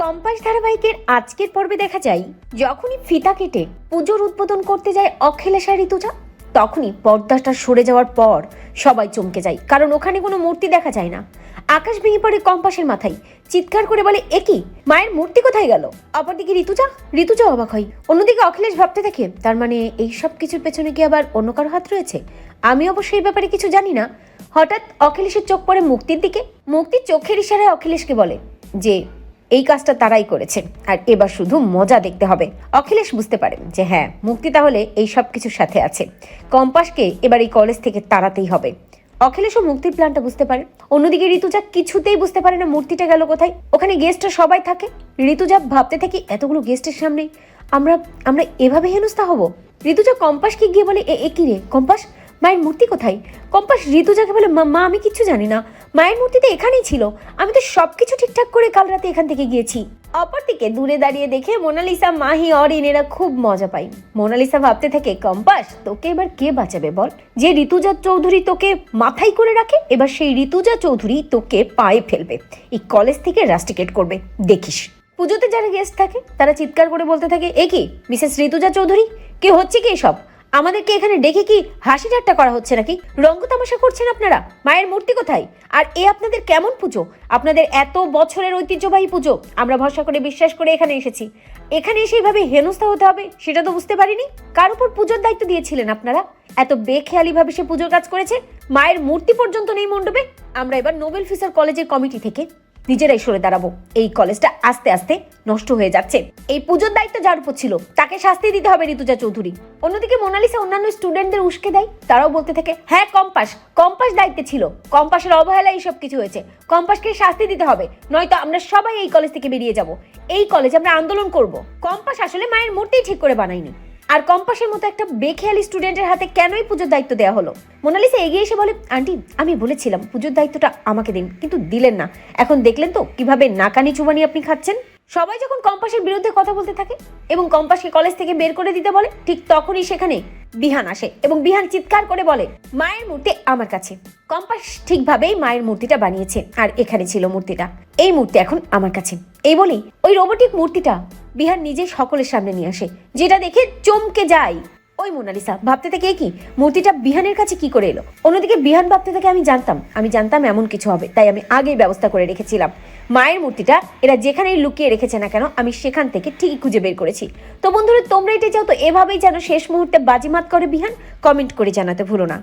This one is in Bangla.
কম্পাস ধারাবাহিকের আজকের পর্বে দেখা যায় যখনই ফিতা কেটে পুজোর উদ্বোধন করতে যায় অখিলেশ আর ঋতুজা, তখনই পর্দাটা সরে যাওয়ার পর সবাই চমকে যায়, কারণ ওখানে কোনো মূর্তি দেখা যায় না। আকাশ ভেঙে পড়ে কম্পাসের মাথায়, চিৎকার করে বলে একই মায়ের মূর্তি কোথায় গেল। অপরদিকে ঋতুজা অবাক হয়। অন্যদিকে অখিলেশ ভাবতে থাকে তার মানে এই সব কিছুর পেছনে কি আবার অন্য কারো হাত রয়েছে। আমি অবশ্যই এই ব্যাপারে কিছু জানি না। হঠাৎ অখিলেশের চোখ পড়ে মুক্তির দিকে। মুক্তির চোখের ইশারায় অখিলেশকে বলে যে এই কাজটা তারাই করেছে আর এবার শুধু মজা দেখতে হবে। অখিলেশ বুঝতে পারেন যে হ্যাঁ, মুক্তি তাহলে এই সব কিছুর সাথে আছে। কম্পাসকে এবার এই কলেজ থেকে তাড়াতেই হবে। অখিলেশ ও মুক্তির প্ল্যানটা বুঝতে পারে। অন্যদিকে ঋতুজা কিছুতেই বুঝতে পারে না মূর্তিটা গেল কোথায়। ওখানে গেস্টরা সবাই থাকে। ঋতুজা ভাবতে থাকি এতগুলো গেস্টের সামনে আমরা আমরা এভাবে হেনস্থা হব। ঋতুজা কম্পাসকে গিয়ে বলে এ কি রে কম্পাস, মায়ের মূর্তি কোথায়? কম্পাস ঋতুজাকে বলে মা আমি কিচ্ছু জানি না, মায়ের মূর্তি তো এখানেই ছিল, আমি তো সবকিছু ঠিকঠাক করে কাল রাতে এখান থেকে গিয়েছি। অপরদিকে দূরে দাঁড়িয়ে দেখে মোনালিসা, মাহি, অরিন এরা খুব মজা পায়। মোনালিসা ভাবতে থাকে কম্পাস তোকে এবার কে বাঁচাবে বল। যে ঋতুজা চৌধুরী তোকে মাথায় করে রাখে, এবার সেই ঋতুজা চৌধুরী তোকে পায়ে ফেলবে, এই কলেজ থেকে রাস্টিকেট করবে, দেখিস। পুজোতে যারা গেস্ট থাকে তারা চিৎকার করে বলতে থাকে এ কি মিসেস ঋতুজা চৌধুরী, কি হচ্ছে কি সব? আমাদেরকে এখানে ডেকে কি হাসি ঠাট্টা করা হচ্ছে নাকি? রঙ্গ তামাশা করছেন আপনারা? মায়ের মূর্তি কোথায়? আর এ আপনাদের কেমন পুজো? আপনাদের এত বছরের ঐতিহ্যবাহী পুজো, আমরা ভরসা করে বিশ্বাস করে এখানে এসেছি, এখানে এসে এইভাবে হেনস্থা হতে হবে সেটা তো বুঝতে পারিনি। কার উপর পুজোর দায়িত্ব দিয়েছিলেন আপনারা? এত বেখেয়ালি ভাবে সে পুজোর কাজ করেছে, মায়ের মূর্তি পর্যন্ত নেই মণ্ডপে। আমরা এবার নোবেল ফিসার কলেজের কমিটি থেকে নিজেরাই সরে দাঁড়াবো। এই কলেজটা আস্তে আস্তে নষ্ট হয়ে যাচ্ছে। এই পুজোর দায়িত্ব যার উপর ছিল তাকে শাস্তি দিতে হবে ঋতুজা চৌধুরী। অন্যদিকে মোনালিসা অন্যান্য স্টুডেন্টদের উস্কে দেয়। তারাও বলতে থাকে হ্যাঁ কম্পাস দায়িত্বে ছিল, কম্পাসের অবহেলায় এইসব কিছু হয়েছে, কম্পাসকে শাস্তি দিতে হবে, নয়তো আমরা সবাই এই কলেজ থেকে বেরিয়ে যাব। এই কলেজে আমরা আন্দোলন করব। কম্পাস আসলে মায়ের মূর্তি ঠিক করে বানায়নি, আর কম্পাসের মতো একটা বেখেয়ালি স্টুডেন্টের হাতে কেনই পুজোর দায়িত্ব দেওয়া হলো? মোনালিসা এগিয়ে এসে বলে আন্টি আমি বলেছিলাম পুজোর দায়িত্বটা আমাকে দিন, কিন্তু দিলেন না। এখন দেখলেন তো কিভাবে নাকানি চুবানি আপনি খাচ্ছেন। সবাই যখন কম্পাসের বিরুদ্ধে কথা বলতে থাকে এবং কম্পাসকে কলেজ থেকে বের করে দিতে বলে, ঠিক তখনই সেখানে বিহান আসে এবং বিহান চিৎকার করে বলে মায়ের মূর্তি আমার কাছে। কম্পাস ঠিকভাবেই মায়ের মূর্তিটা বানিয়েছে আর এখানে ছিল মূর্তিটা, এই মূর্তি এখন আমার কাছে। এই বলেই ওই রোবোটিক মূর্তিটা বিহান নিজে সকলের সামনে নিয়ে আসে, যেটা দেখে চমকে যায় ওই মোনালিসা। ভাবতে থাকে কি মূর্তিটা বিহানের কাছে কি করে এলো। অন্যদিকে বিহান ভাবতে থাকে আমি জানতাম এমন কিছু হবে, তাই আমি আগেই ব্যবস্থা করে রেখেছিলাম। মায়ের মূর্তিটা এরা যেখানেই লুকিয়ে রেখেছে না কেন আমি সেখান থেকে ঠিকই খুঁজে বের করেছি। তো বন্ধুরা তোমরা এটা চাও তো এভাবেই যেন শেষ মুহূর্তে বাজিমাত করে বিহান? কমেন্ট করে জানাতে ভুলো না।